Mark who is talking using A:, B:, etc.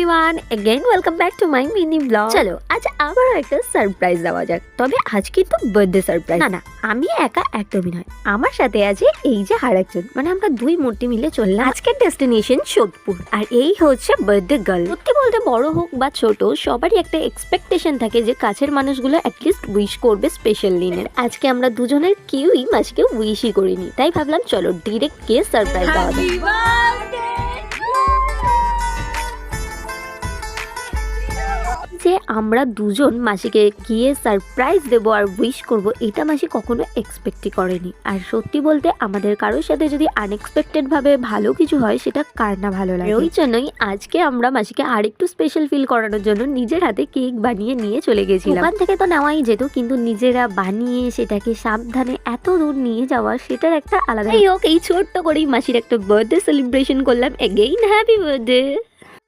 A: Everyone, again welcome back to my mini blog. চলো আজ আবারও একটা সারপ্রাইজ দেওয়া যাক। তবে আজ কিন্তু বার্থডে সারপ্রাইজ না, আমি একা একদমই নয়, আমার সাথে আছে এই যে আরেকজন, মানে আমরা দুই মূর্তি মিলে চললাম আজকের ডেস্টিনেশন সোদপুর। আর এই হচ্ছে বার্থডে গার্ল। সত্যি বলতে বড় হোক বা ছোট, সবারই একটা এক্সপেকটেশন থাকে যে কাছের মানুষগুলো অ্যাটলিস্ট উইশ করবে স্পেশাল দিনের। আজকে আমরা দুজনের কেউই মাঝকে উইশই করিনি, তাই ভাবলাম চলো ডিরেক্ট গিয়ে সারপ্রাইজ দেওয়া যাক। যে আমরা দুজন মাসিকে গিয়ে সারপ্রাইজ দেবো আর উইশ করব, এটা মাসি কখনো এক্সপেক্টই করেনি। আর সত্যি বলতে আমাদের কারোর সাথে যদি আনএক্সপেক্টেড ভাবে ভালো কিছু হয়, সেটা কার না ভালো লাগে। ওই জন্যই আজকে আমরা মাসিকে আরেকটু স্পেশাল ফিল করানোর জন্য নিজের হাতে কেক বানিয়ে নিয়ে চলে গেছিলাম। ওখান থেকে তো নেওয়াই যেত, কিন্তু নিজেরা বানিয়ে সেটাকে সাবধানে এত দূর নিয়ে যাওয়া, সেটার একটা আলাদা। এই হোক, এই ছোট্ট করেই মাসির একটা বার্থডে সেলিব্রেশন করলাম। Again happy birthday.